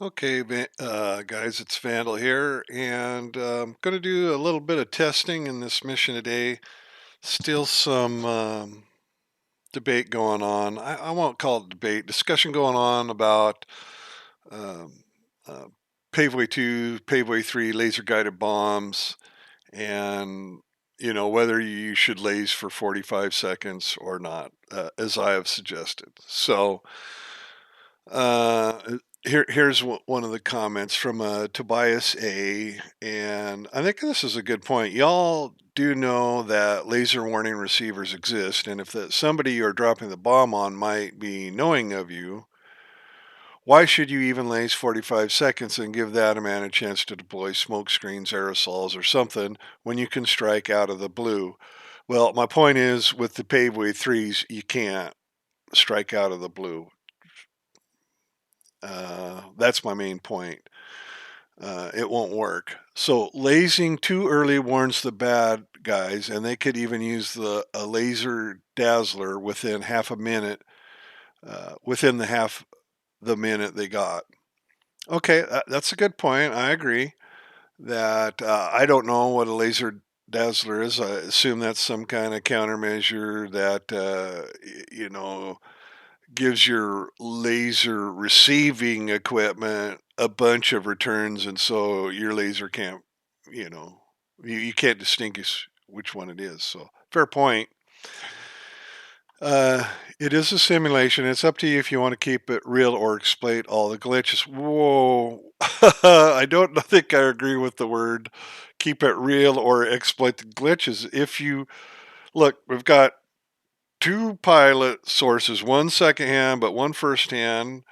Okay, guys, it's Vandal here, and I'm going to do a little bit of testing in this mission today. Still some debate going on. I won't call it debate, discussion going on about um, uh, Paveway 2, Paveway 3 laser guided bombs, and whether you should laze for 45 seconds or not, as I have suggested. So, here's one of the comments from Tobias A. And I think this is a good point. Y'all do know that laser warning receivers exist, and if somebody you're dropping the bomb on might be knowing of you, why should you even laze 45 seconds and give that a man a chance to deploy smoke screens, aerosols, or something when you can strike out of the blue? Well, my point is with the Paveway 3s, you can't strike out of the blue. That's my main point. It won't work. So lasing too early warns the bad guys, and they could even use a laser dazzler within half a minute, within the minute they got. Okay, that's a good point. I agree that I don't know what a laser dazzler is. I assume that's some kind of countermeasure that gives your laser receiving equipment a bunch of returns, and so your laser can't, you know, you can't distinguish which one it is. So fair point. Uh, it is a simulation. It's up to you if you want to keep it real or exploit all the glitches. Whoa. I don't think I agree with the word keep it real or exploit the glitches. If you look, we've got two pilot sources, one secondhand but one firsthand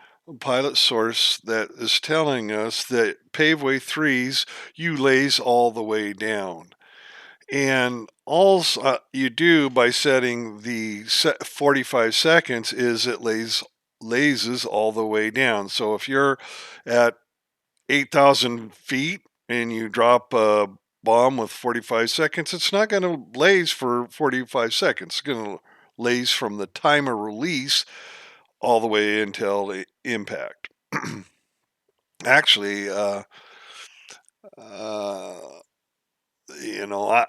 pilot source that is telling us that Paveway 3s you lays all the way down. And all you do by setting the 45 seconds is it lazes all the way down. So if you're at 8,000 feet and you drop a bomb with 45 seconds, it's not going to laze for 45 seconds. It's going to laze from the time of release all the way until the impact. Actually, uh,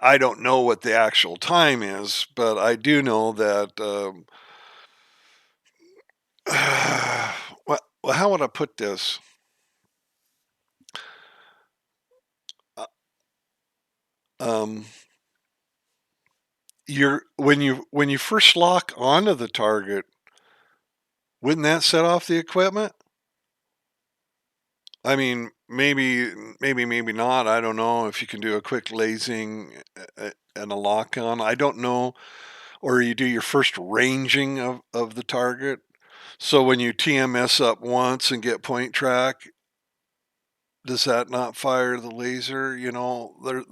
I don't know what the actual time is, but I do know that. Well, how would I put this? Uh, Um, you're when you first lock onto the target, wouldn't that set off the equipment? I mean, maybe not. I don't know if you can do a quick lasing and a lock on. I don't know. Or you do your first ranging of the target. So when you TMS up once and get point track, does that not fire the laser?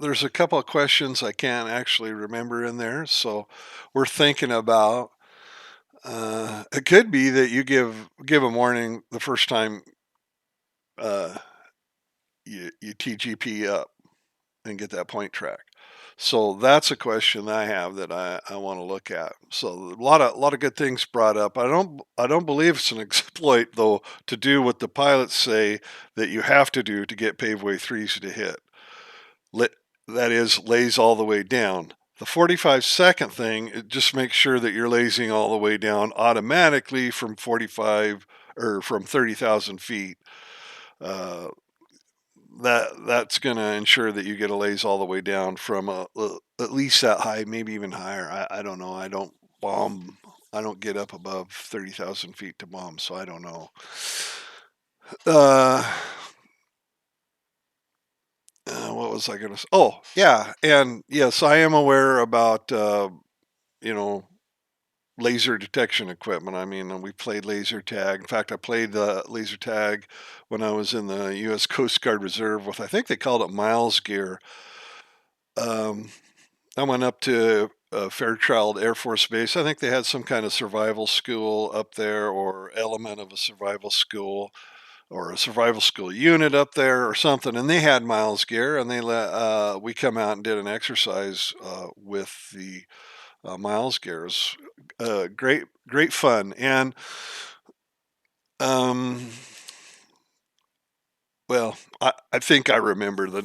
There's a couple of questions I can't actually remember in there. So we're thinking about. It could be that you give a warning the first time uh, you TGP up and get that point track. So that's a question I have that I want to look at. So a lot of good things brought up. I don't believe it's an exploit though to do what the pilots say that you have to do to get Paveway 3s to hit. Let, that is lays all the way down. The 45-second thing, it just makes sure that you're lasing all the way down automatically from 45 or from 30,000 feet. Uh, that's going to ensure that you get a laze all the way down from at least that high, maybe even higher. I don't know. I don't bomb. I don't get up above 30,000 feet to bomb, so I don't know. Uh, what was I going to say? Oh, yeah. And yes, I am aware about, you know, laser detection equipment. I mean, we played laser tag. In fact, I played laser tag when I was in the U.S. Coast Guard Reserve with, I think they called it Miles gear. Um, I went up to Fairchild Air Force Base. I think they had some kind of survival school up there, or element of a survival school, or a survival school unit up there, or something. And they had Miles gear, and they let we come out and did an exercise with the Miles gears. Great fun, and um, I think I remember the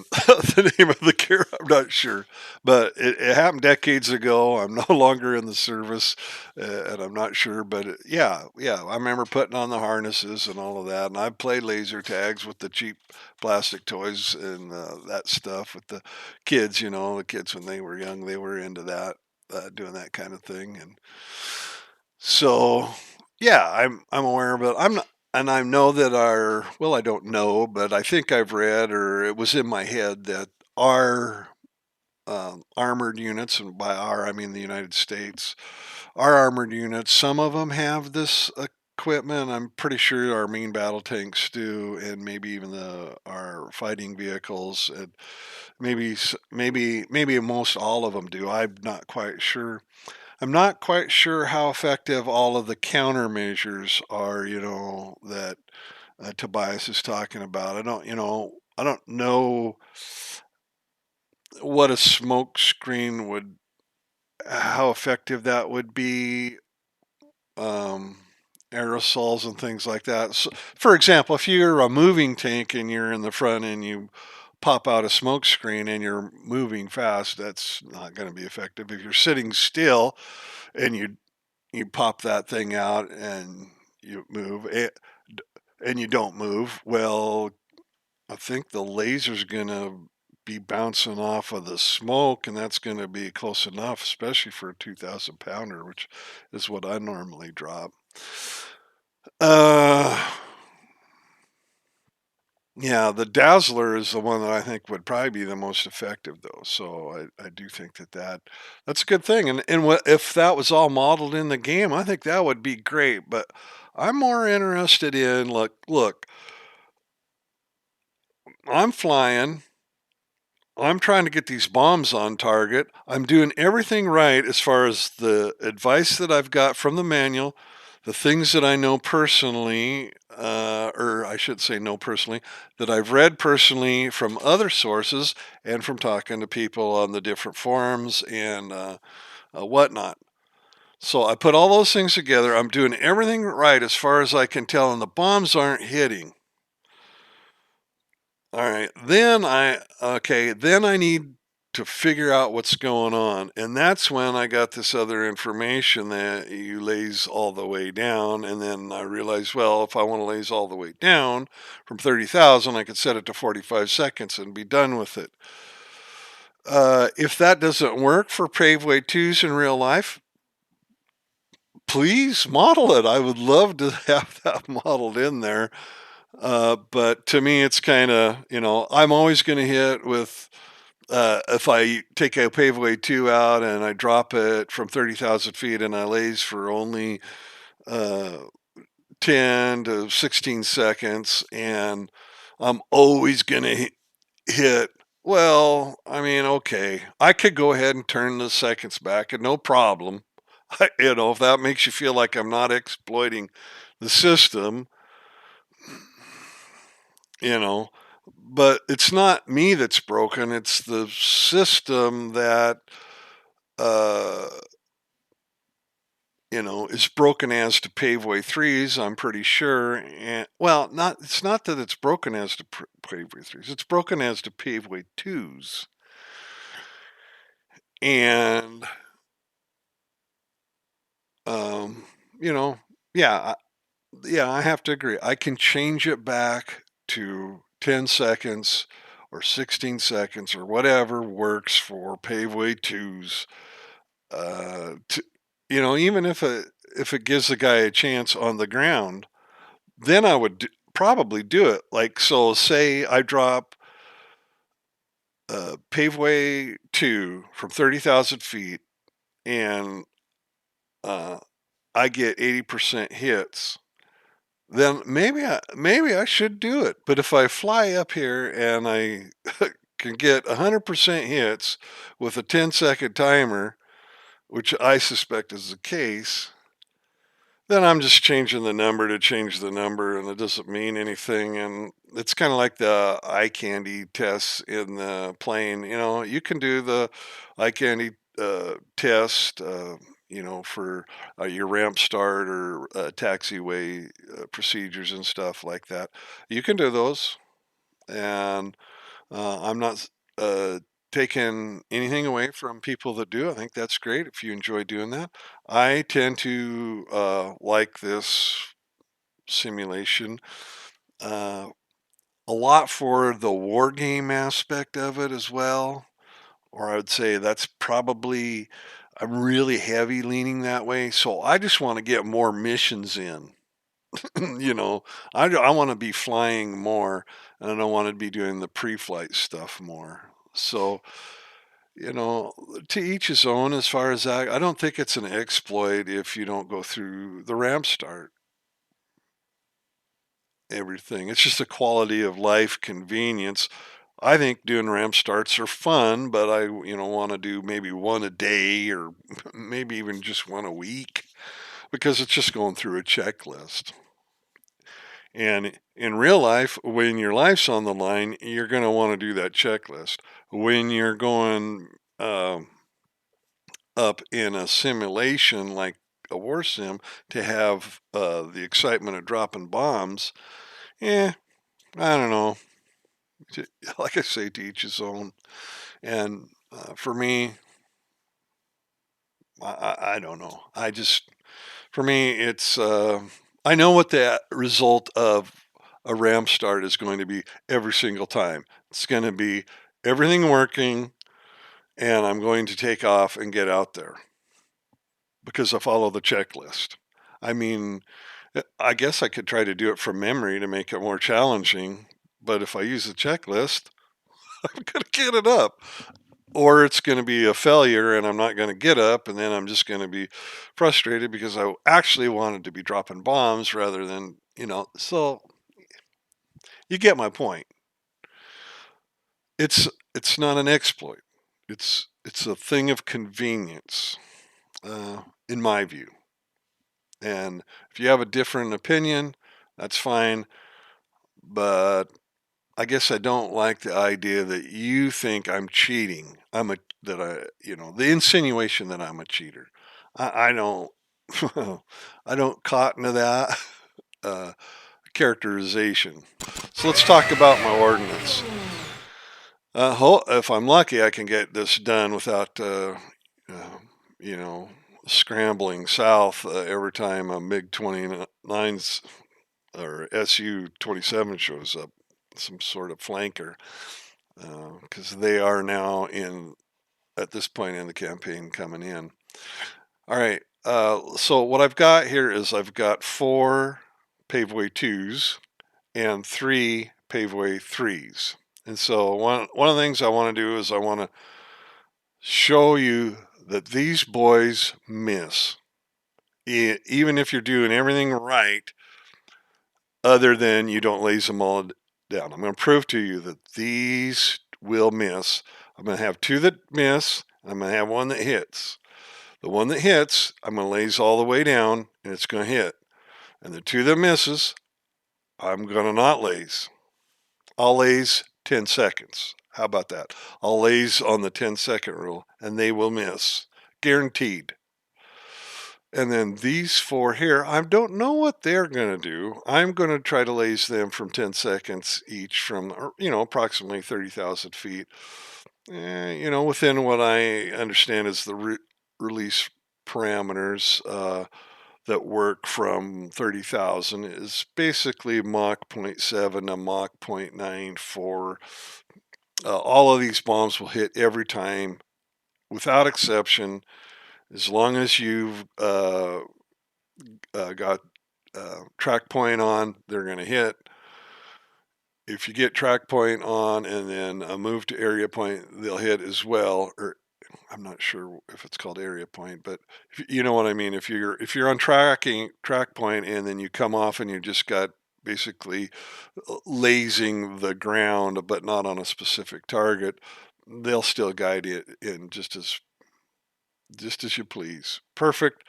the name of the cure. I'm not sure, but it happened decades ago. I'm no longer in the service, and I'm not sure. But yeah, yeah, I remember putting on the harnesses and all of that. And I played laser tags with the cheap plastic toys and that stuff with the kids. You know, the kids when they were young, they were into that, doing that kind of thing. And so, yeah, I'm aware of it. I'm not, and I know that our well, I don't know, but I think I've read or it was in my head that our armored units, and by our I mean the United States, our armored units, some of them have this equipment. I'm pretty sure our main battle tanks do, and maybe even the our fighting vehicles, and maybe most all of them do. I'm not quite sure. I'm not quite sure how effective all of the countermeasures are, that Tobias is talking about. I don't know what a smoke screen would, how effective that would be, um, aerosols and things like that. So, for example, if you're a moving tank and you're in the front and you pop out a smoke screen and you're moving fast, that's not going to be effective. If you're sitting still and you pop that thing out and you move it and you don't move, well, I think the laser's going to be bouncing off of the smoke, and that's going to be close enough, especially for a 2,000 pounder, which is what I normally drop. uh yeah, the dazzler is the one that I think would probably be the most effective, though. So I do think that's a good thing. And what if that was all modeled in the game? I think that would be great. But I'm more interested in look. I'm flying. I'm trying to get these bombs on target. I'm doing everything right as far as the advice that I've got from the manual, the things that I know personally, or I should say know personally, that I've read personally from other sources and from talking to people on the different forums and whatnot. So I put all those things together. I'm doing everything right as far as I can tell, and the bombs aren't hitting. All right. Then I need to figure out what's going on. And that's when I got this other information that you lays all the way down. And then I realized, well, if I want to lays all the way down from 30,000, I could set it to 45 seconds and be done with it. If that doesn't work for Paveway 2s in real life, please model it. I would love to have that modeled in there. But to me, it's kind of, I'm always going to hit with, if I take a Paveway 2 out and I drop it from 30,000 feet and I lays for only uh, 10 to 16 seconds, and I'm always going to hit. Well, I mean, okay, I could go ahead and turn the seconds back and no problem. If that makes you feel like I'm not exploiting the system, you know but it's not me that's broken, it's the system that uh is broken as to paveway threes, I'm pretty sure. And well, not it's not that it's broken as to paveway threes, it's broken as to paveway twos. And um you know yeah, yeah, I have to agree, I can change it back to 10 seconds or 16 seconds or whatever works for paveway twos. To, even if it gives the guy a chance on the ground, then I would probably do it. Like, so say I drop paveway 2 from 30,000 feet, and uh, I get 80% hits, then maybe I should do it. But if I fly up here and I can get 100% hits with a 10-second timer, which I suspect is the case, then I'm just changing the number to change the number, and it doesn't mean anything. And it's kind of like the eye candy tests in the plane. You can do the eye candy test, for your ramp start or taxiway procedures and stuff like that. You can do those. And I'm not taking anything away from people that do. I think that's great if you enjoy doing that. I tend to like this simulation uh, a lot for the war game aspect of it as well. Or I would say that's probably, I'm really heavy leaning that way. So I just want to get more missions in. you know, I want to be flying more, and I don't want to be doing the pre-flight stuff more. So, to each his own as far as that. I don't think it's an exploit if you don't go through the ramp start, everything. It's just a quality of life convenience. I think doing ramp starts are fun, but I, want to do maybe one a day or maybe even just one a week because it's just going through a checklist. And in real life, when your life's on the line, you're going to want to do that checklist. When you're going up in a simulation like a war sim to have the excitement of dropping bombs, I don't know. Like I say, to each his own. And for me, I don't know. For me, I know what the result of a RAM start is going to be every single time. It's going to be everything working, and I'm going to take off and get out there because I follow the checklist. I mean, I guess I could try to do it from memory to make it more challenging, but if I use the checklist, I'm going to get it up. Or it's going to be a failure and I'm not going to get up, and then I'm just going to be frustrated because I actually wanted to be dropping bombs rather than, so you get my point. It's not an exploit. It's a thing of convenience, in my view. And if you have a different opinion, that's fine. But I guess I don't like the idea that you think I'm cheating. The insinuation that I'm a cheater. I don't, I don't cotton to that uh, characterization. So let's talk about my ordinance. If I'm lucky, I can get this done without, uh, you know, scrambling south every time a MiG 29's or Su 27 shows up, some sort of flanker, because they are now at this point in the campaign coming in. All right. So what I've got here is I've got 4 Paveway 2s and 3 Paveway 3s. And so one of the things I want to do is I want to show you that these boys miss. Even if you're doing everything right, other than you don't laze them all down. I'm going to prove to you that these will miss. I'm going to have 2 that miss. I'm going to have 1 that hits. The 1 that hits, I'm going to laze all the way down and it's going to hit. And the 2 that misses, I'm going to not laze. I'll laze 10 seconds. How about that? I'll laze on the 10-second rule and they will miss. Guaranteed. And then these 4 here, I don't know what they're going to do. I'm going to try to laze them from 10 seconds each from, approximately 30,000 feet. Within what I understand is the release parameters that work from 30,000 is basically Mach 0.7 to Mach 0.94. All of these bombs will hit every time without exception, as long as you've got track point on, they're going to hit. If you get track point on and then a move to area point, they'll hit as well. Or I'm not sure if it's called area point, but you know what I mean. If you're on track point and then you come off and you just got basically lasing the ground, but not on a specific target, they'll still guide it in just as you please. Perfect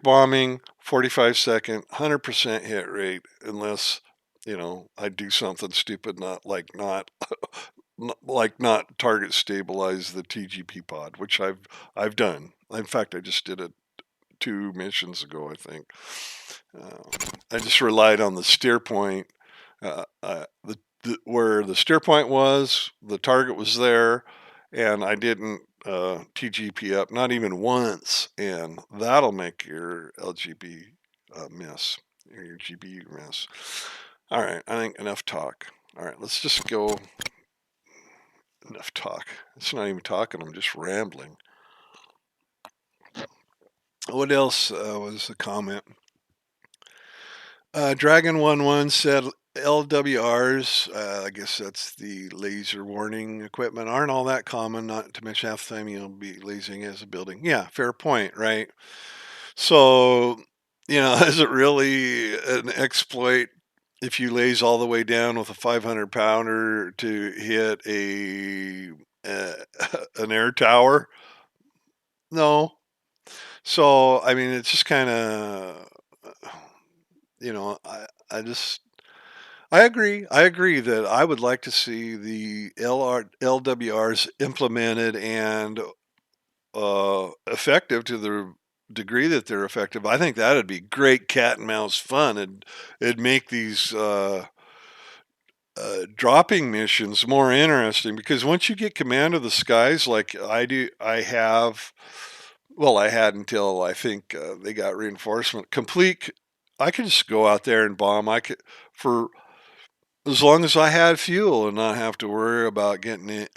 bombing, 45-second, 100% hit rate, unless I do something stupid, not target stabilize the TGP pod, which I've done. In fact, I just did it 2 missions ago, I think. I just relied on the steer point. The where the steer point was, the target was there, and I didn't TGP up, not even once, and that'll make your LGB miss, or your GBU miss. All right, I think enough talk. All right, let's just go. Enough talk. It's not even talking, I'm just rambling. What else was the comment? Dragon11 said LWRs, I guess that's the laser warning equipment, aren't all that common, not to mention half the time you'll be lasing as a building. Yeah, fair point, right? So, is it really an exploit if you laze all the way down with a 500 pounder to hit uh, an air tower? No. So, I mean, it's just kind of, you know, I, I just I agree. I agree that I would like to see the LWRs implemented and effective to the degree that they're effective. I think that'd be great cat and mouse fun. It'd make these dropping missions more interesting because once you get command of the skies, like I do, I have. Well, I had until I think they got reinforcement complete. I could just go out there and bomb. I could for as long as I had fuel and not have to worry about getting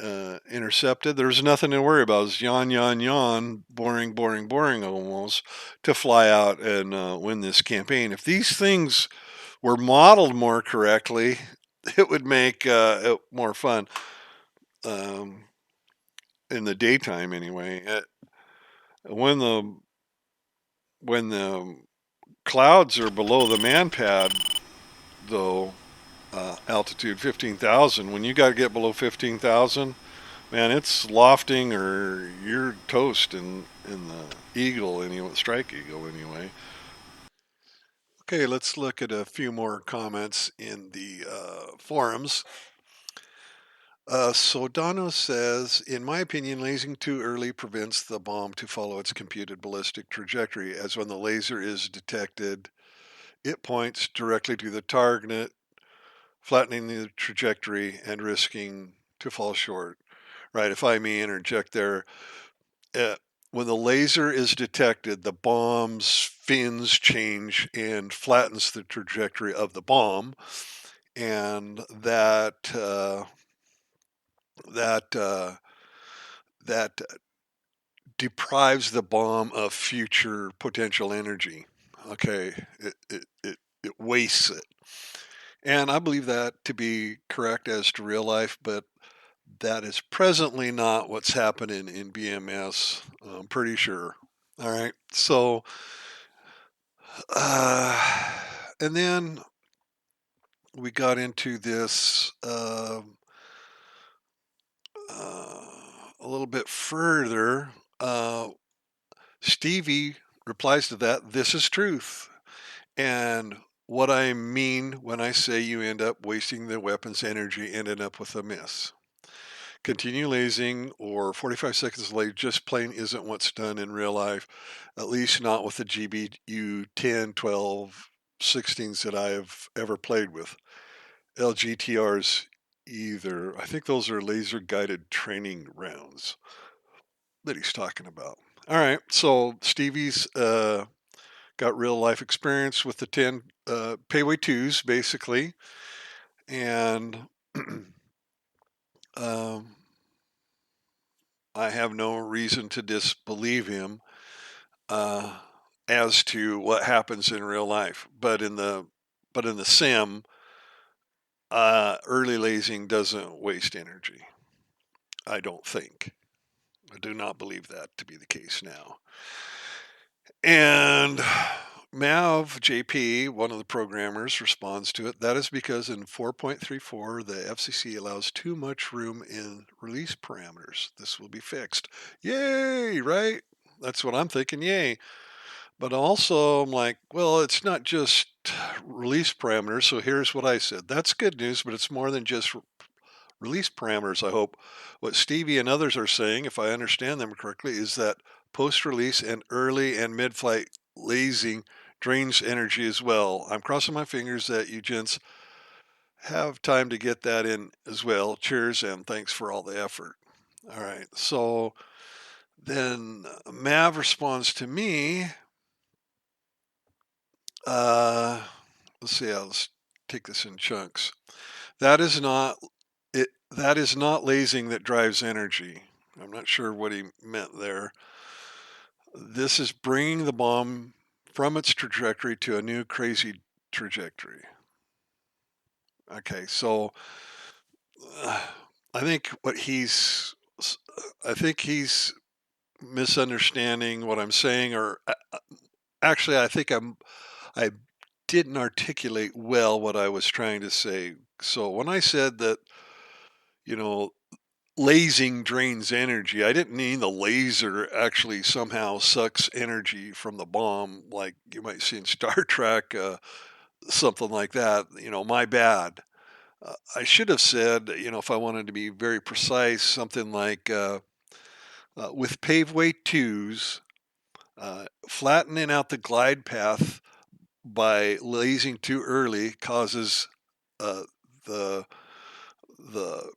intercepted, there's nothing to worry about. It's yawn, yawn, yawn, boring, boring, boring almost to fly out and win this campaign. If these things were modeled more correctly, it would make it more fun um, in the daytime anyway. When the when the clouds are below the man pad, though, altitude 15,000, when you got to get below 15,000, man, it's lofting or you're toast in the Eagle anyway, Strike Eagle anyway. Okay, let's look at a few more comments in the forums. Sodano says, in my opinion, lasing too early prevents the bomb to follow its computed ballistic trajectory, as when the laser is detected, it points directly to the target, flattening the trajectory and risking to fall short. Right, if I may interject there, uh, when the laser is detected, the bomb's fins change and flattens the trajectory of the bomb, and that that deprives the bomb of future potential energy. Okay, it wastes it, and I believe that to be correct as to real life, but that is presently not what's happening in BMS. I'm pretty sure. All right. So, uh, and then we got into this uh, a little bit further. Uh, Stevie replies to that, this is truth. And what I mean when I say you end up wasting the weapon's energy and end up with a miss. Continue lasing or 45 seconds late just plain isn't what's done in real life, at least not with the GBU 10, 12, 16s that I've ever played with. LGTRs either. I think those are laser guided training rounds that he's talking about. All right, so Stevie's got real life experience with the 10 Paveway 2s, basically. And um, I have no reason to disbelieve him uh, as to what happens in real life. But in the sim, early lasing doesn't waste energy. I don't think. I do not believe that to be the case now. And Mav JP, one of the programmers, responds to it. That is because in 4.34, the FCC allows too much room in release parameters. This will be fixed. Yay, right? That's what I'm thinking. Yay. But also, I'm like, well, it's not just release parameters. So here's what I said. That's good news, but it's more than just release parameters, I hope. What Stevie and others are saying, if I understand them correctly, is that post release and early and mid flight lasing drains energy as well. I'm crossing my fingers that you gents have time to get that in as well. Cheers and thanks for all the effort. All right. So then Mav responds to me. Uh, let's see. Let's take this in chunks. That is not it. That is not lasing that drives energy. I'm not sure what he meant there. This is bringing the bomb from its trajectory to a new crazy trajectory. Okay, so uh, I think what he's, I think he's misunderstanding what I'm saying, or actually, I didn't articulate well what I was trying to say. So when I said that, you know, lasing drains energy, I didn't mean the laser actually somehow sucks energy from the bomb, like you might see in Star Trek, something like that. My bad. I should have said, if I wanted to be very precise, something like with Paveway 2s, flattening out the glide path by lasing too early causes uh, the the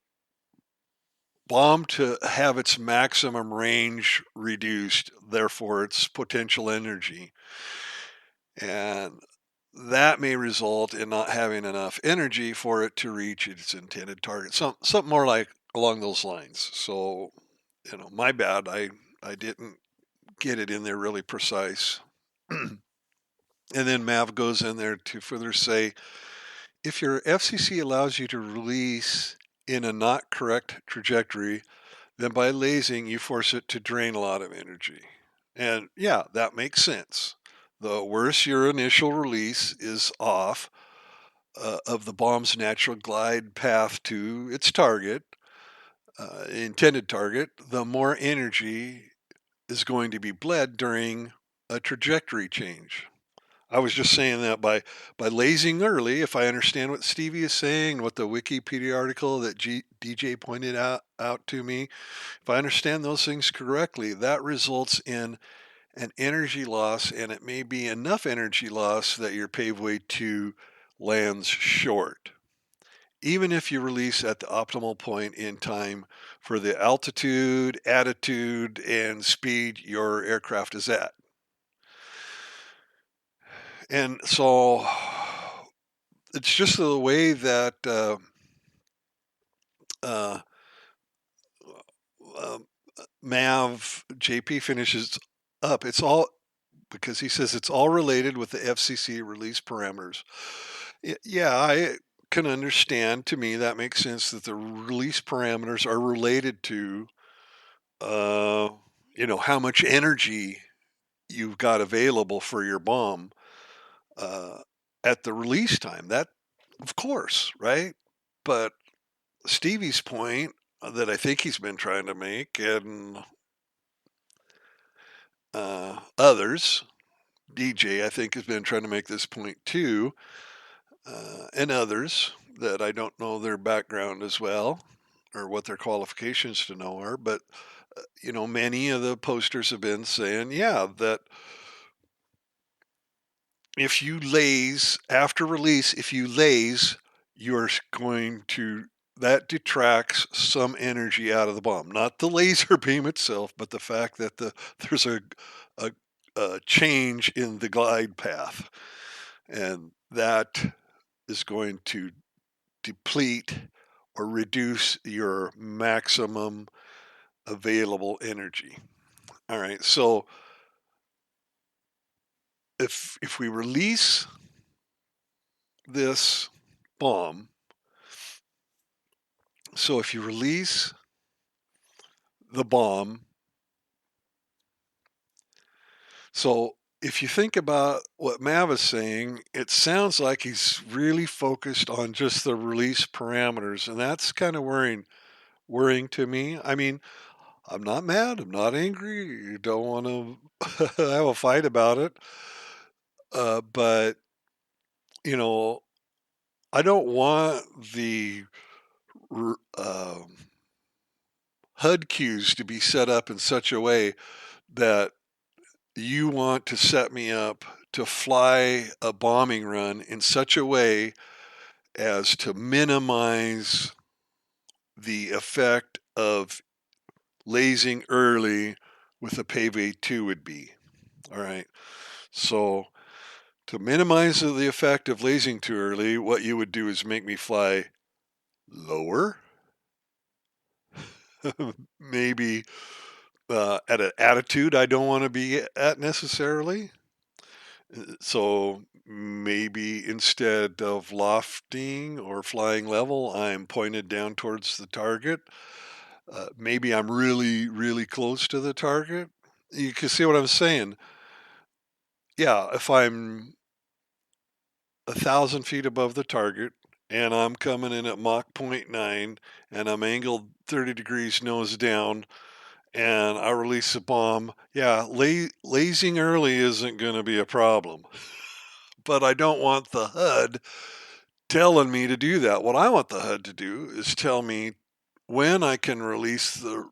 bomb to have its maximum range reduced, therefore its potential energy. And that may result in not having enough energy for it to reach its intended target. Something more like along those lines. So, my bad. I didn't get it in there really precise. And then Mav goes in there to further say, if your FCC allows you to release in a not correct trajectory, then by lasing, you force it to drain a lot of energy. And yeah, that makes sense. The worse your initial release is off of the bomb's natural glide path to its target, intended target, the more energy is going to be bled during a trajectory change. I was just saying that by lasing early, if I understand what Stevie is saying, what the Wikipedia article that DJ pointed out to me, if I understand those things correctly, that results in an energy loss, and it may be enough energy loss that your Paveway 2 lands short, even if you release at the optimal point in time for the altitude, attitude, and speed your aircraft is at. And so it's just the way that uh, uh, Mav JP finishes up. It's all because he says it's all related with the FCC release parameters. Yeah, I can understand. To me, that makes sense that the release parameters are related to, uh, how much energy you've got available for your bomb uh, at the release time. That, of course, right? But Stevie's point that I think he's been trying to make, and others, DJ, I think, has been trying to make this point too, and others that I don't know their background as well or what their qualifications to know are, but many of the posters have been saying, yeah, that if you laze after release, if you laze, you're going to that detracts some energy out of the bomb. Not the laser beam itself, but the fact that there's a, a change in the glide path, and that is going to deplete or reduce your maximum available energy. All right, so if we release this bomb, so if you release the bomb, so if you think about what Mav is saying, it sounds like he's really focused on just the release parameters, and that's kind of worrying to me. I mean, I'm not mad, I'm not angry, you don't want to have a fight about it, but you know, I don't want the HUD cues to be set up in such a way that you want to set me up to fly a bombing run in such a way as to minimize the effect of lasing early with a Paveway 2 would be. All right. So to minimize the effect of lasing too early, what you would do is make me fly lower, maybe at an attitude I don't want to be at necessarily. So maybe instead of lofting or flying level, I'm pointed down towards the target. Maybe I'm really, really close to the target. You can see what I'm saying. Yeah, if I'm 1,000 feet above the target and I'm coming in at Mach 0.9 and I'm angled 30 degrees nose down and I release a bomb, yeah, lasing early isn't going to be a problem. But I don't want the HUD telling me to do that. What I want the HUD to do is tell me when I can release the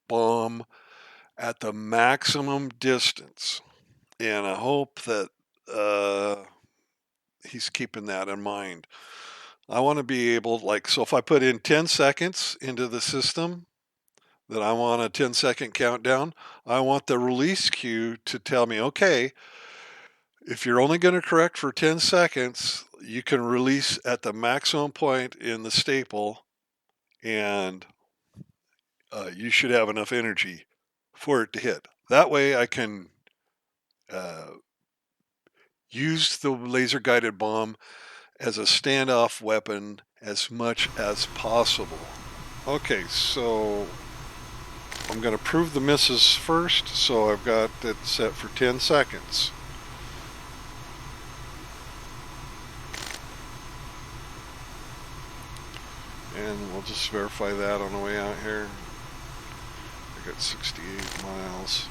bomb at the maximum distance. And I hope that he's keeping that in mind. I want to be able, like, so if I put in 10 seconds into the system, that I want a 10-second countdown, I want the release cue to tell me, okay, if you're only going to correct for 10 seconds, you can release at the maximum point in the staple, and you should have enough energy for it to hit. That way I can use the laser guided bomb as a standoff weapon as much as possible. Okay, so I'm going to prove the misses first, so I've got it set for 10 seconds. And we'll just verify that on the way out here. I got 68 miles.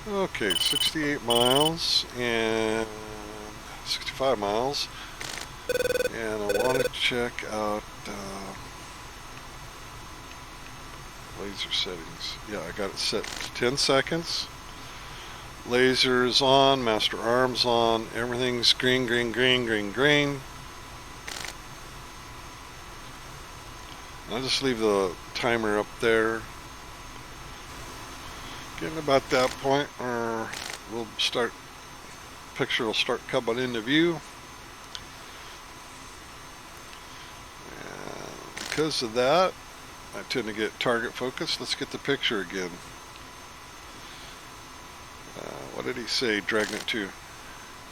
Okay, 68 miles and 65 miles. And I want to check out laser settings. Yeah, I got it set to 10 seconds. Laser is on, master arms on, everything's green, green, green, green, green. I'll just leave the timer up there. Getting about that point where we'll start, picture will start coming into view. And because of that, I tend to get target focus. Let's get the picture again. What did he say? Dragnet 2.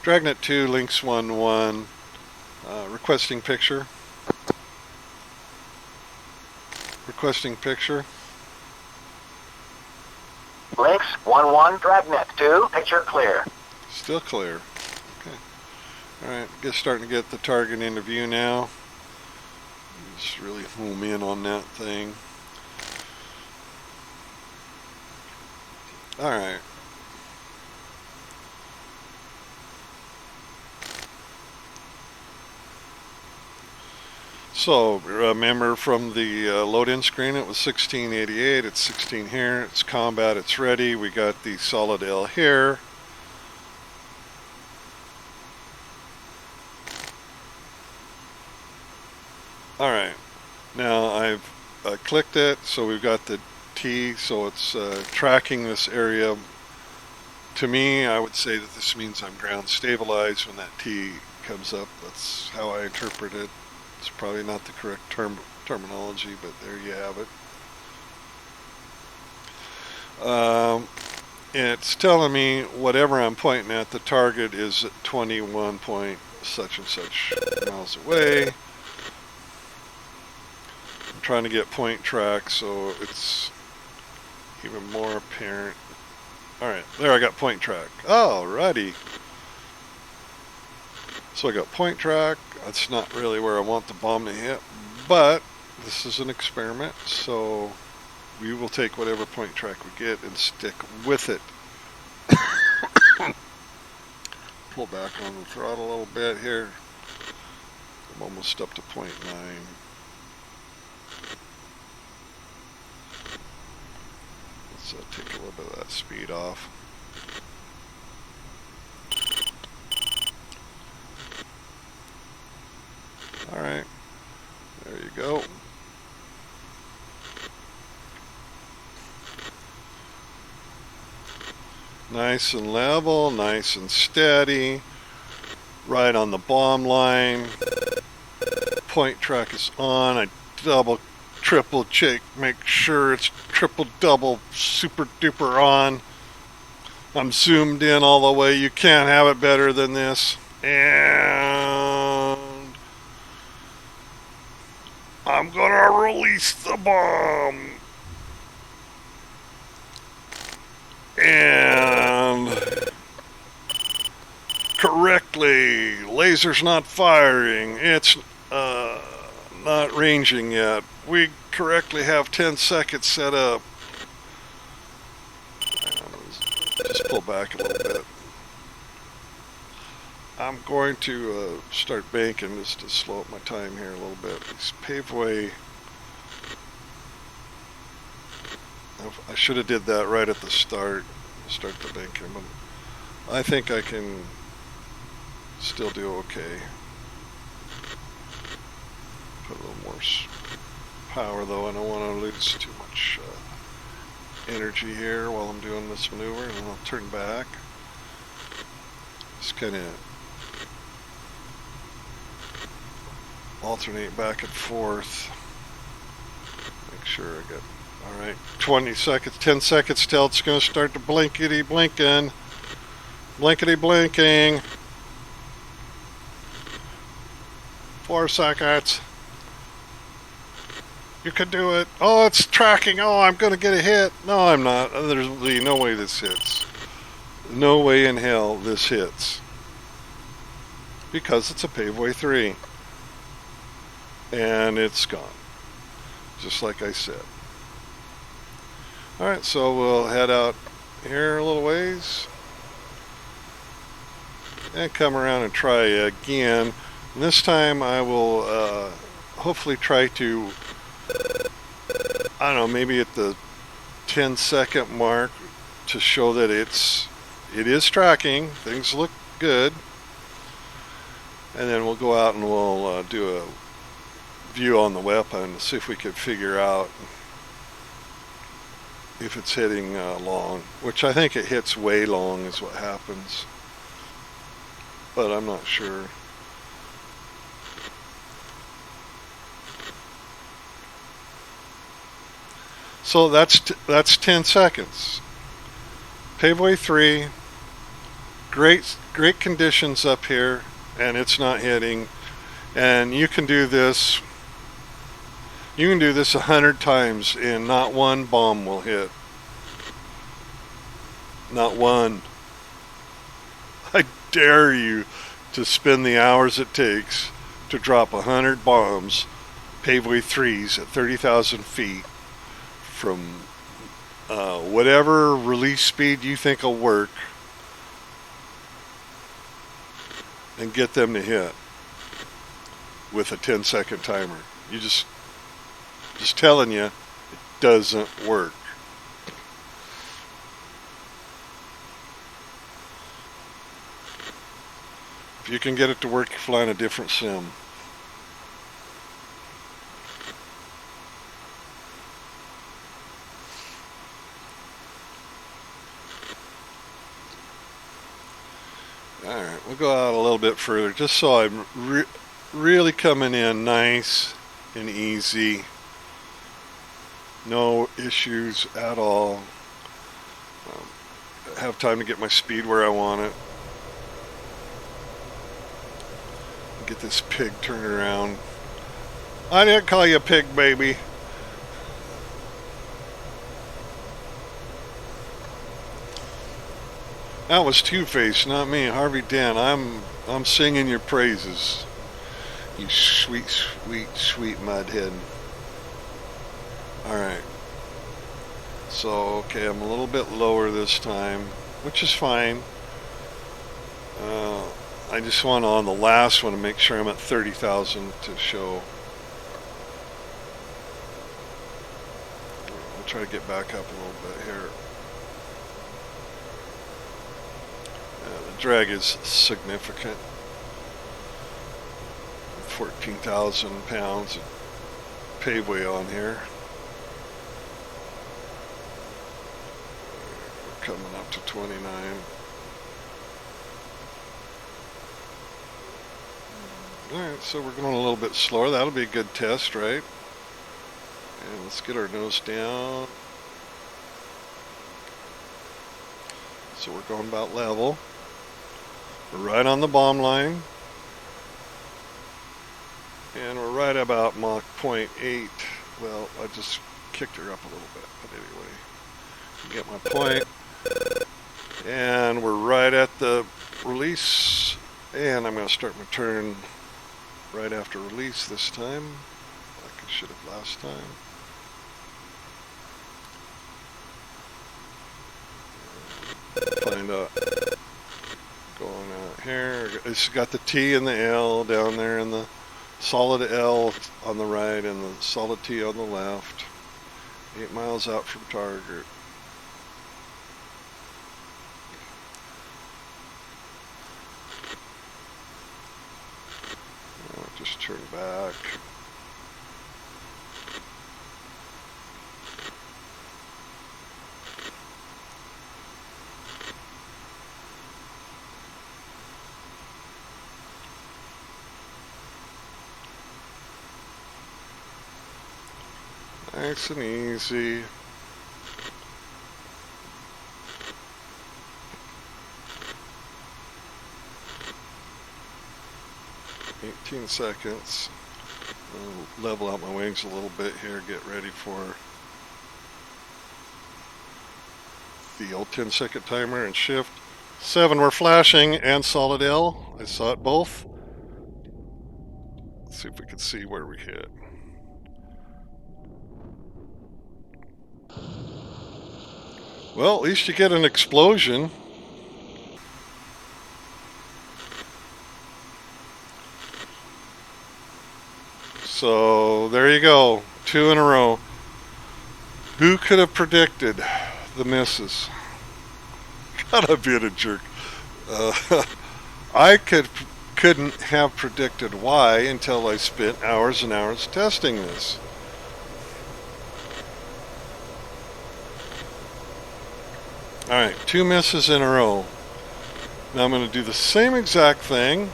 Dragnet 2, Lynx 1-1, requesting picture. Requesting picture. Lynx 1-1, Dragnet 2, picture clear. Still clear. Okay. Alright, starting to get the target into view now. Just really home in on that thing. Alright. So remember from the load-in screen it was 1688, it's 16 here, it's combat, it's ready, we got the solid L here. Alright, now I've clicked it, so we've got the T, so it's tracking this area. To me, I would say that this means I'm ground stabilized when that T comes up. That's how I interpret it. It's probably not the correct terminology, but there you have it. It's telling me whatever I'm pointing at, the target is at 21 point such and such miles away. I'm trying to get point track so it's even more apparent. Alright, there I got point track. Alrighty. So I got point track. That's not really where I want the bomb to hit, but this is an experiment, so we will take whatever point track we get and stick with it. pull back on the throttle a little bit here. I'm almost up to 0.9. Let's take a little bit of that speed off. All right, there you go. Nice and level, nice and steady. Right on the bomb line. Point track is on. I double, triple check, make sure it's triple, double, super duper on. I'm zoomed in all the way. You can't have it better than this. And I'm gonna release the bomb. And correctly, laser's not firing. It's not ranging yet. We correctly have 10 seconds set up. Just pull back a little bit. I'm going to start banking just to slow up my time here a little bit. This Paveway, I should have did that right at the start the banking, but I think I can still do okay. Put a little more power though. I don't want to lose too much energy here while I'm doing this maneuver, and I'll turn back. Just kind of alternate back and forth. Make sure I get, all right, 20 seconds, 10 seconds till it's going to start to blinkety blinking. Blinkety blinking. 4 seconds. You can do it. Oh, it's tracking. Oh, I'm going to get a hit. No, I'm not. There's no way this hits. No way in hell this hits. Because it's a Paveway 3. And it's gone. Just like I said. Alright, so we'll head out here a little ways. And come around and try again. And this time I will hopefully try to, I don't know, maybe at the 10-second mark to show that it is tracking. Things look good. And then we'll go out and we'll do a view on the weapon to see if we can figure out if it's hitting long, which I think it hits way long is what happens, but I'm not sure. So that's 10 seconds. Paveway 3, great conditions up here, and it's not hitting. And you can do this. You can do this 100 times, and not one bomb will hit. Not one. I dare you to spend the hours it takes to drop 100 bombs, Paveway 3s at 30,000 feet from whatever release speed you think will work, and get them to hit with a 10-second timer. You just telling you, it doesn't work. If you can get it to work, you're flying a different sim. Alright, we'll go out a little bit further just so I'm really coming in nice and easy. No issues at all. Have time to get my speed where I want it. Get this pig turned around. I didn't call you a pig, baby. That was Two-Face, not me, Harvey Dent. I'm singing your praises. You sweet, sweet, sweet mudhead. Alright. So, okay, I'm a little bit lower this time, which is fine. I just want on the last one to make sure I'm at 30,000 to show. I'll try to get back up a little bit here. The drag is significant. 14,000 pounds of Paveway on here. We're coming up to 29. Alright, so we're going a little bit slower. That'll be a good test, right? And let's get our nose down. So we're going about level. We're right on the bomb line. And we're right about Mach 0.8. Well, I just kicked her up a little bit, but anyway, you get my point. And we're right at the release. And I'm going to start my turn right after release this time, like I should have last time. Find out, going out here, it's got the T and the L down there, and the solid L on the right and the solid T on the left. 8 miles out from target. Just turn back. Nice and easy. Seconds. I'll level out my wings a little bit here, get ready for the old 10-second timer and shift. 7, we're flashing, and solid L. I saw it both. Let's see if we can see where we hit. Well, at least you get an explosion. So there you go, 2 in a row. Who could have predicted the misses? God, I'm being a jerk. I couldn't have predicted why until I spent hours and hours testing this. Alright, 2 misses in a row. Now I'm going to do the same exact thing.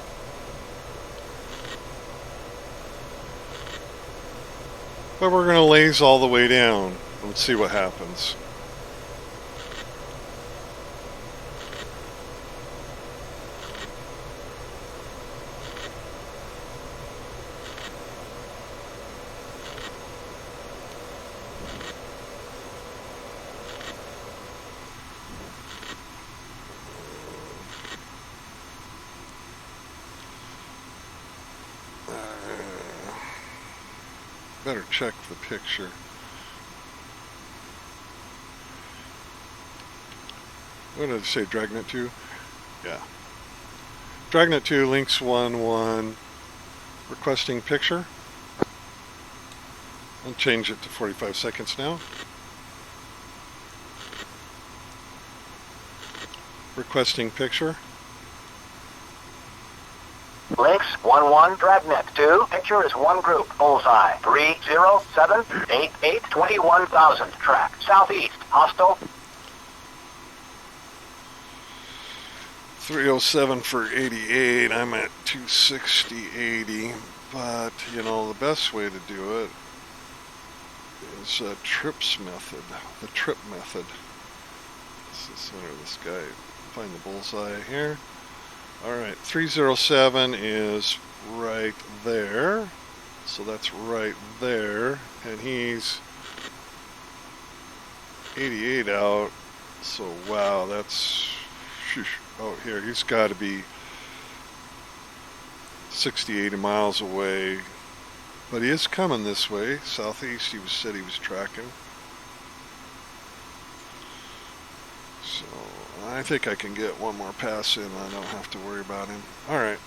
But we're going to laze all the way down. Let's see what happens. Better check the picture. What did it say? Dragnet 2? Yeah. Dragnet 2, links 1, requesting picture. I'll change it to 45 seconds now. Requesting picture. Links 1 Dragnet 2. Picture is 1 group. Bullseye 30788 21,000. Track southeast. Hostile. 307 for 88. I'm at 260.80. But you know the best way to do it is trips method. The trip method. This is center of this guy. Find the bullseye here. Alright, 307 is right there. So that's right there. And he's 88 out. So wow, that's out here. He's got to be 60, 80 miles away. But he is coming this way. Southeast, said he was tracking. So I think I can get one more pass in. I don't have to worry about him. All right,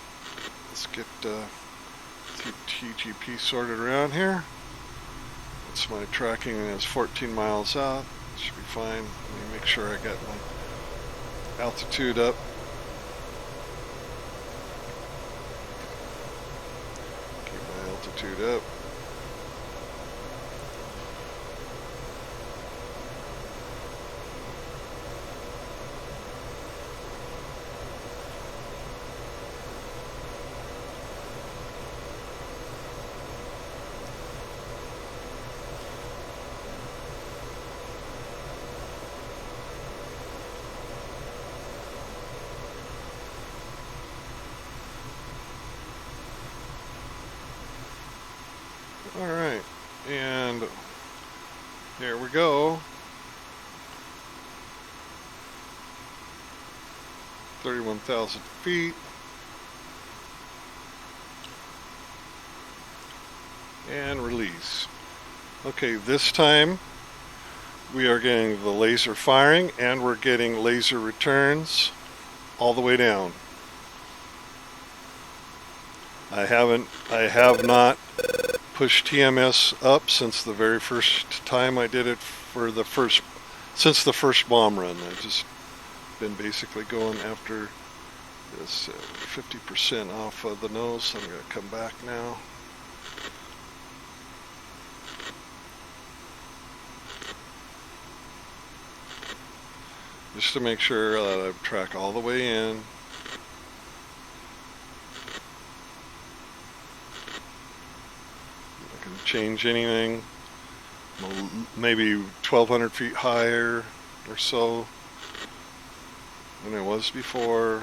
let's get TGP sorted around here. That's my tracking is 14 miles out. Should be fine. Let me make sure I got my altitude up. Keep my altitude up. All right, and there we go. 31,000 feet. And release. Okay, this time we are getting the laser firing and we're getting laser returns all the way down. I have not pushed TMS up since the very first time I did it since the first bomb run. I've just been basically going after this 50% off of the nose, so I'm going to come back now. Just to make sure that I track all the way in. I can change anything, maybe 1,200 feet higher or so than it was before.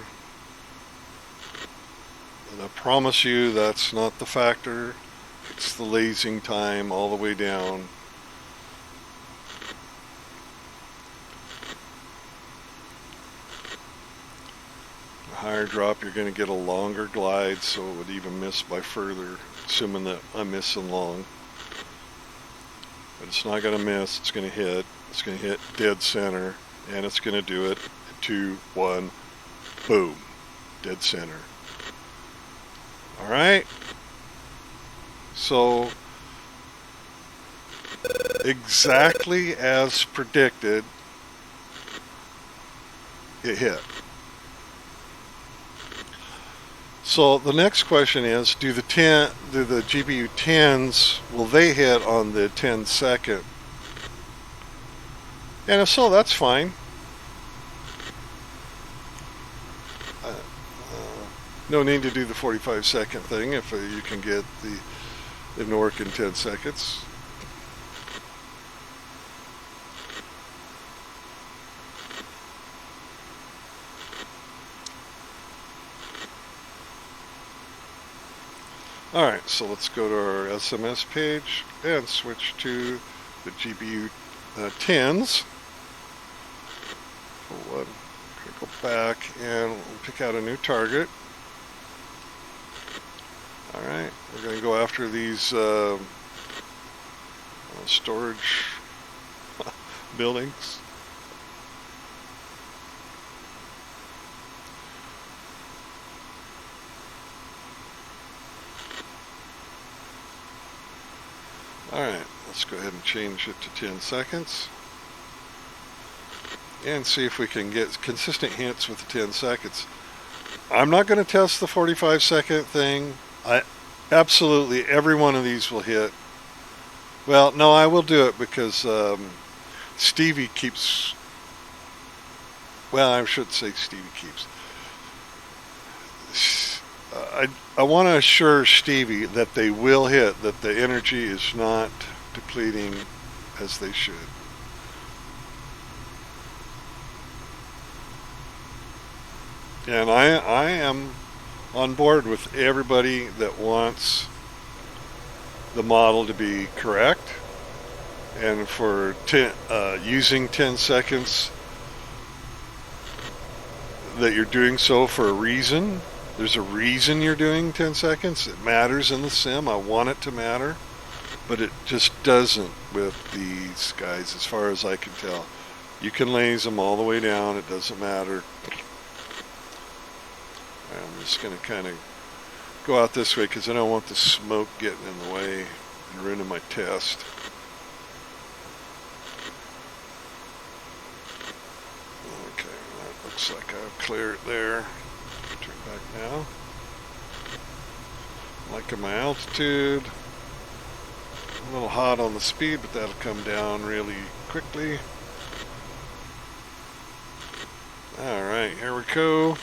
And I promise you that's not the factor. It's the lasing time all the way down. A higher drop, you're going to get a longer glide, so it would even miss by further, assuming that I'm missing long. But it's not going to miss, it's going to hit. It's going to hit dead center, and it's going to do it. 2, 1, boom, dead center. All right. So exactly as predicted, it hit. So the next question is, do the GBU 10s, will they hit on the 10 second? And if so, that's fine. No need to do the 45-second thing if you can get the work in 10 seconds. Alright, so let's go to our SMS page and switch to the GBU 10s. Go back and pick out a new target. Alright, we're going to go after these storage buildings. Alright, let's go ahead and change it to 10 seconds. And see if we can get consistent hits with the 10 seconds. I'm not going to test the 45-second thing. Absolutely every one of these will hit. Well, no, I will do it because Stevie keeps. Well, I should say Stevie keeps. I want to assure Stevie that they will hit, that the energy is not depleting as they should. And I am on board with everybody that wants the model to be correct, and for using 10 seconds, that you're doing so for a reason. There's a reason you're doing 10 seconds. It matters in the sim. I want it to matter, but it just doesn't with these guys as far as I can tell. You can laze them all the way down, it doesn't matter. I'm just going to kind of go out this way because I don't want the smoke getting in the way and ruining my test. Okay, that looks like I've cleared it there. Turn back now. Liking my altitude. A little hot on the speed, but that'll come down really quickly. Alright, here we go.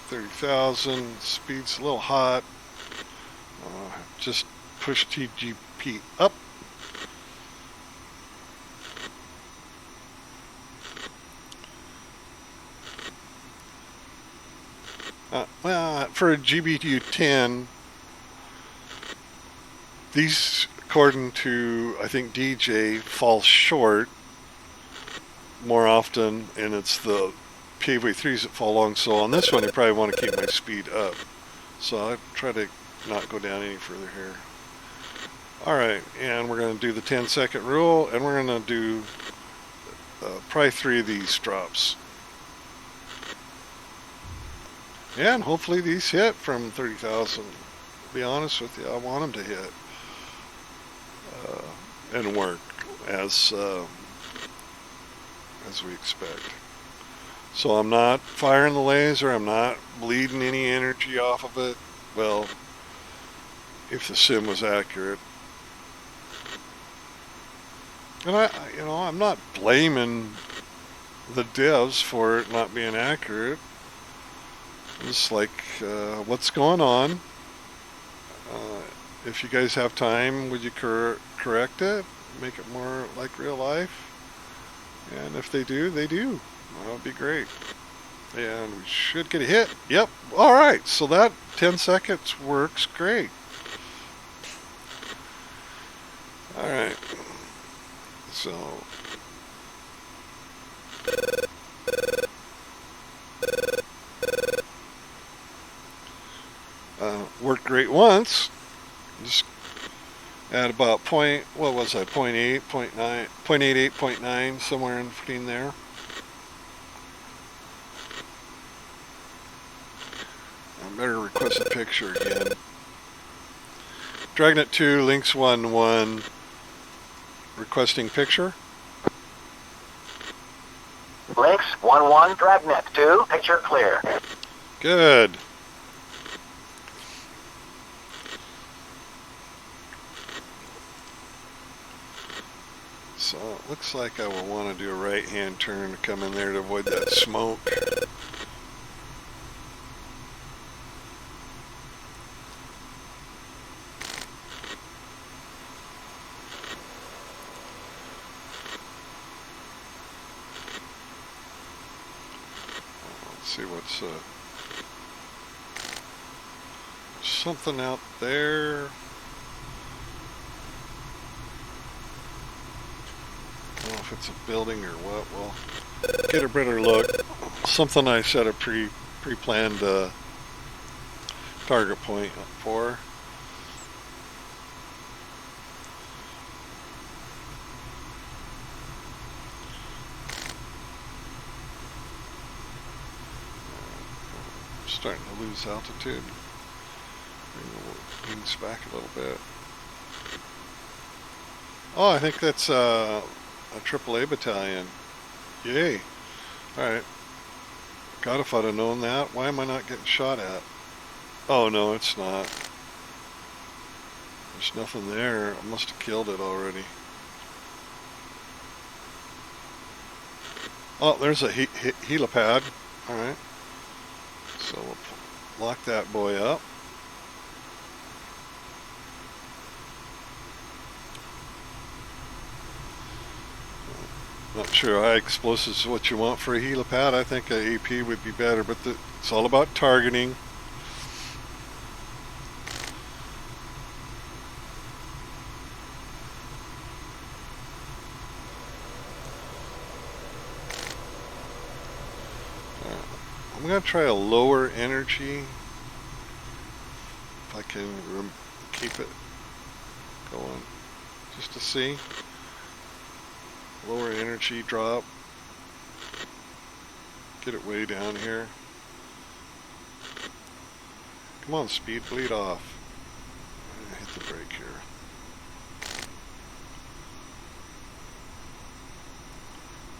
$30,000. Speed's a little hot. Just push TGP up. Well, for a GBU10, these, according to, I think, DJ, fall short more often, and it's the Paveway 3s that fall long. So on this one, I probably want to keep my speed up. So I try to not go down any further here. Alright, and we're going to do the 10-second rule, and we're going to do probably 3 of these drops. And hopefully these hit from 30,000. To be honest with you, I want them to hit and work as we expect. So I'm not firing the laser. I'm not bleeding any energy off of it. Well, if the sim was accurate. And I'm not blaming the devs for it not being accurate. It's like, what's going on? If you guys have time, would you correct it? Make it more like real life? And if they do, they do. That would be great. And we should get a hit. Yep. Alright, so that 10 seconds works great. Alright. So... worked great once. Just at about point, what was I, 0.8, 0.9, 0.88, 0.9, somewhere in between there. I better request a picture again. Dragnet 2, Lynx 1, requesting picture. Lynx 1, Dragnet 2, picture clear. Good. So it looks like I will want to do a right-hand turn to come in there to avoid that smoke. Let's see what's something out there. I don't know if it's a building or what. Well, get a better look. Something I set a pre-planned target point for. Starting to lose altitude. Bring the wings back a little bit. Oh, I think that's a AAA battalion. Yay. Alright. God, if I'd have known that. Why am I not getting shot at? Oh, no, it's not. There's nothing there. I must have killed it already. Oh, there's a helipad. Alright. So we'll lock that boy up. Not sure high explosives is what you want for a helipad. I think a AP would be better, but it's all about targeting. I'm going to try a lower energy if I can keep it going. just to see. Lower energy drop. Get it way down here. Come on, speed, bleed off. Hit the brake here.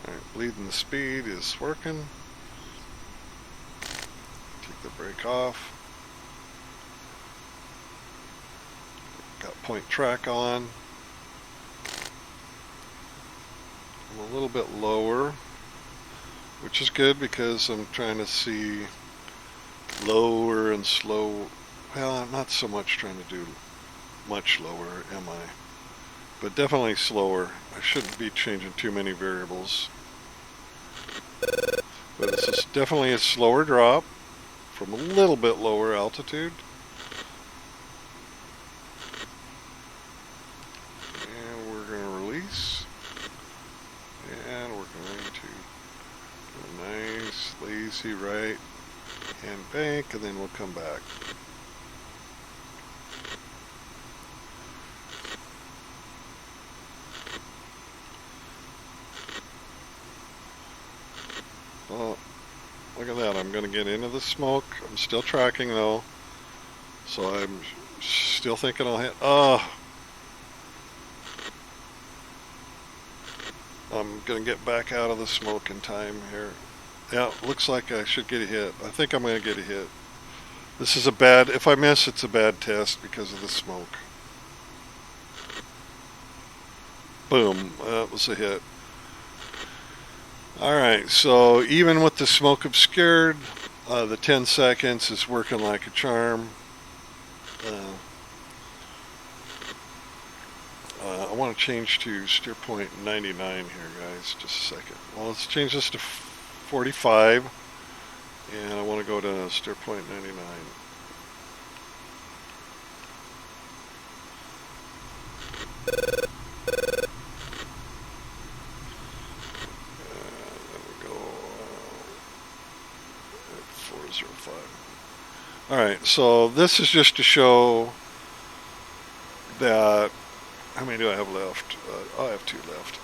Alright, bleeding the speed is working. Take the brake off. Got point track on. I'm a little bit lower, which is good because I'm trying to see lower and slow. Well, I'm not so much trying to do much lower, am I? But definitely slower. I shouldn't be changing too many variables. But it's definitely a slower drop from a little bit lower altitude. And we're going to release. And we're going to do a nice lazy right hand bank, and then we'll come back. Well, look at that. I'm going to get into the smoke. I'm still tracking though. So I'm still thinking I'll hit. I'm going to get back out of the smoke in time here. Yeah, looks like I should get a hit. I think I'm going to get a hit. This is a bad, if I miss, it's a bad test because of the smoke. Boom, that was a hit. Alright, so even with the smoke obscured, the 10 seconds is working like a charm. I want to change to steer point 99 here, guys. Just a second. Well, let's change this to 45, and I want to go to steer point 99. There we go. 405. Alright, so this is just to show that. How many do I have left? I have 2 left.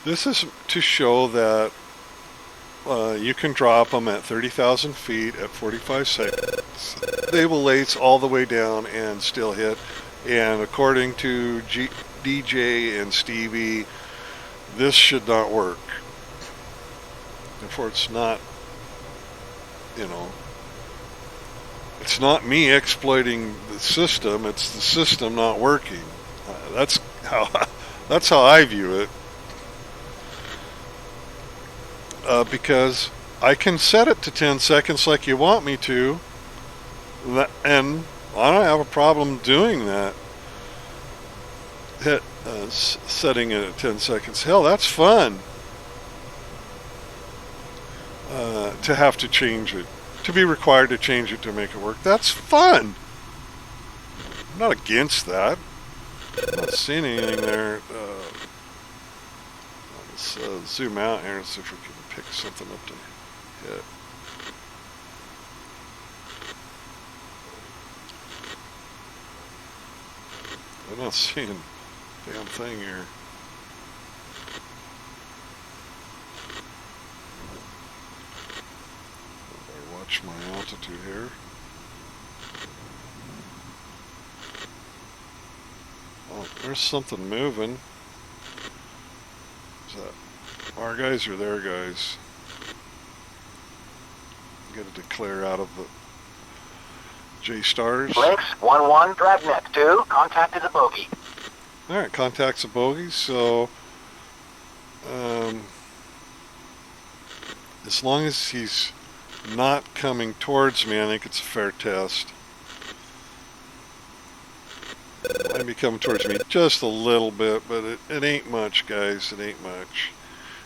This is to show that you can drop them at 30,000 feet at 45 seconds. They will lace all the way down and still hit. And according to DJ and Stevie, this should not work. Therefore, it's not, it's not me exploiting the system. It's the system not working. That's how I view it. Because I can set it to 10 seconds like you want me to, and I don't have a problem doing that. Setting it at 10 seconds. Hell, that's fun. To have to change it, to be required to change it to make it work. That's fun. I'm not against that. I'm not seeing anything there. Let's zoom out here and see if we can pick something up to hit. I'm not seeing a damn thing here. I watch my altitude here. Oh, there's something moving. Is that our guys or their guys? Got to declare out of the J-stars. Links 1-1, Dragnet 2, contacted a bogey. Alright, contacts a bogey, so as long as he's not coming towards me, I think it's a fair test. Might be coming towards me just a little bit, but it ain't much, guys. It ain't much.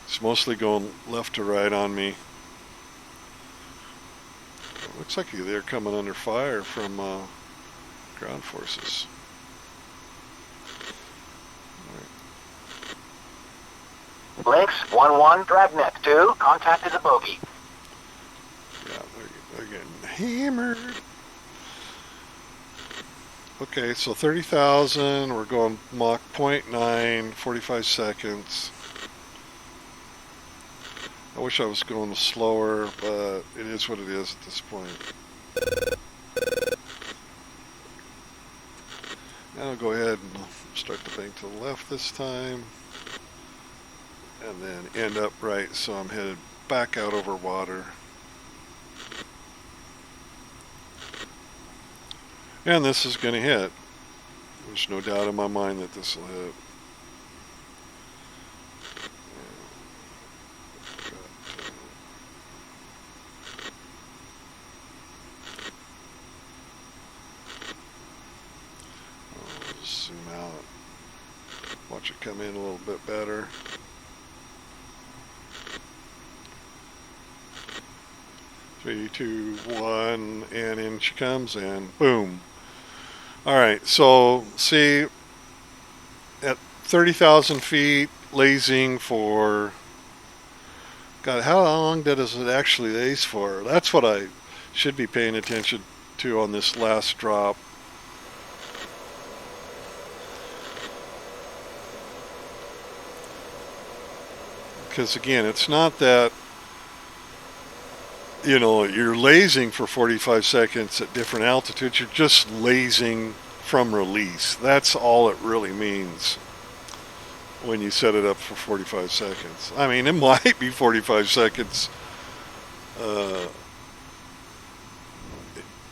It's mostly going left to right on me. It looks like they're coming under fire from ground forces. Links 1-1, Dragnet 2, contacted a bogey. Yeah, they're getting hammered. Okay, so 30,000, we're going Mach 0.9, 45 seconds. I wish I was going slower, but it is what it is at this point. And I'll go ahead and start the bank to the left this time. And then end up right, so I'm headed back out over water. And this is going to hit. There's no doubt in my mind that this will hit. I'll zoom out. Watch it come in a little bit better. 3, 2, 1, and in she comes, and boom. All right, so see, at 30,000 feet, lasing for, God, how long does it actually laze for? That's what I should be paying attention to on this last drop. Because again, it's not that, you know, you're lasing for 45 seconds at different altitudes. You're just lasing from release. That's all it really means when you set it up for 45 seconds. I mean, it might be 45 seconds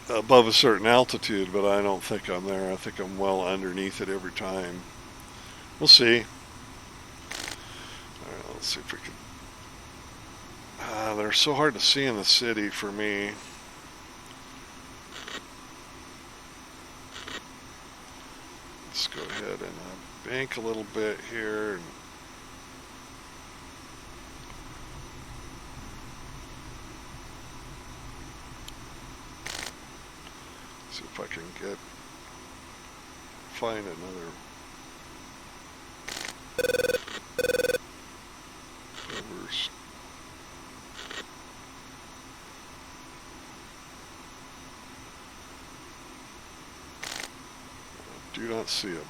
above a certain altitude, but I don't think I'm there. I think I'm well underneath it every time. We'll see. All right, let's see if we can. They're so hard to see in the city for me. Let's go ahead and bank a little bit here. See if I can find another reverse. Do not see him.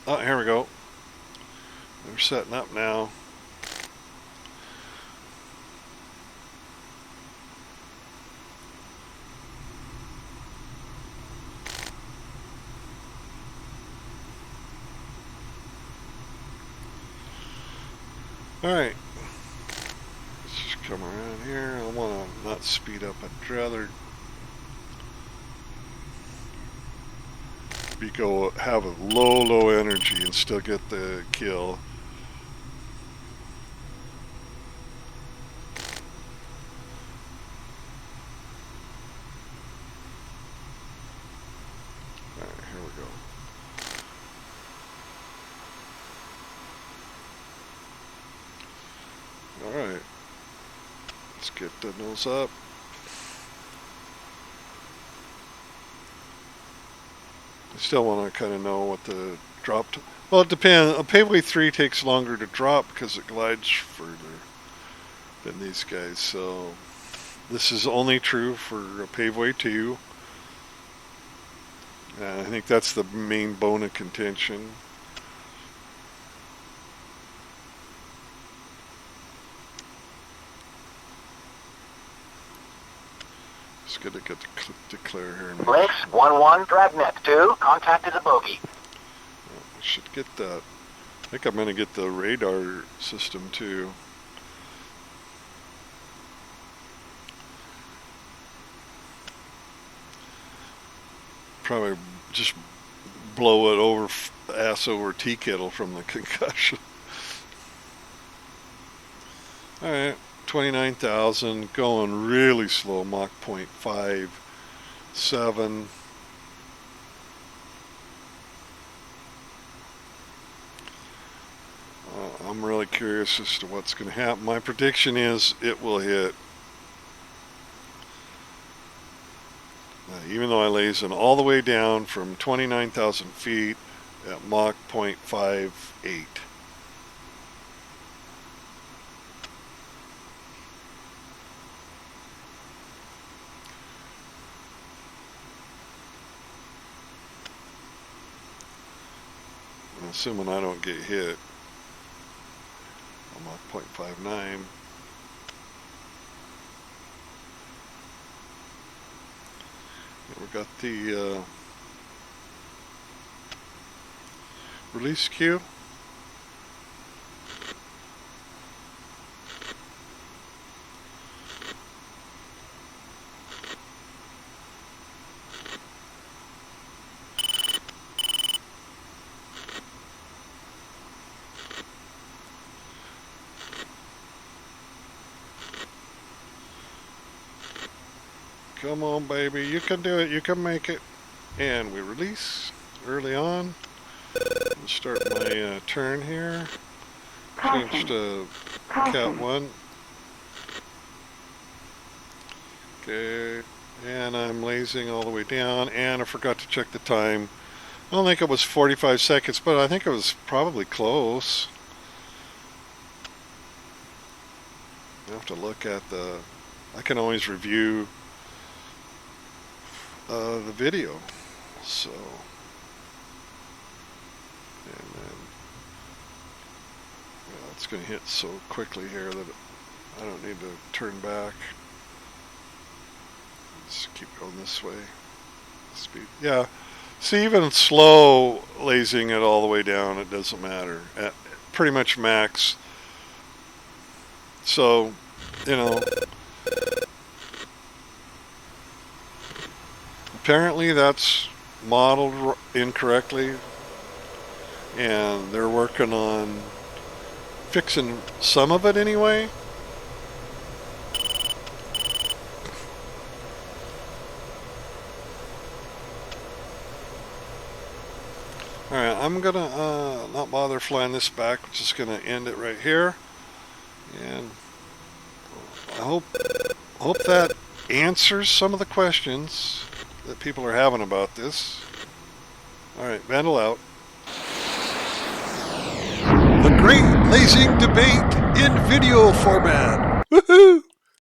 Oh, here we go. They're setting up now. Alright. Let's just come around here. I want to not speed up. I'd rather have a low energy and still get the kill. Alright, here we go. Alright. Let's get the nose up. I still want to kind of know what the drop. Well, it depends. A Paveway 3 takes longer to drop because it glides further than these guys. So this is only true for a Paveway 2. And I think that's the main bone of contention. Just going to get the declare here. Links 1-1, Dragnet 2, contacted a bogey. I should get that. I think I'm going to get the radar system too. Probably just blow it over, ass over tea kettle from the concussion. Alright, 29,000, going really slow, Mach 0.57. I'm really curious as to what's going to happen. My prediction is it will hit. Even though I lazen all the way down from 29,000 feet at Mach 0.58. Assuming I don't get hit. I'm Mach 0.59. We got the release cue. Come on, baby. You can do it. You can make it. And we release early on. I'll start my turn here. Change to Cat 1. Okay. And I'm lasing all the way down. And I forgot to check the time. I don't think it was 45 seconds, but I think it was probably close. I have to look at the... I can always review the video. So... And then... Yeah, it's going to hit so quickly here that I don't need to turn back. Let's keep going this way. Speed. Yeah. See, even slow lasing it all the way down, it doesn't matter. At pretty much max. So, you know, apparently that's modeled incorrectly, and they're working on fixing some of it anyway. Alright, I'm gonna not bother flying this back. I'm just gonna end it right here. And I hope that answers some of the questions that people are having about this. Alright, Vandal out. The Great Lasing Debate in video format. Woohoo!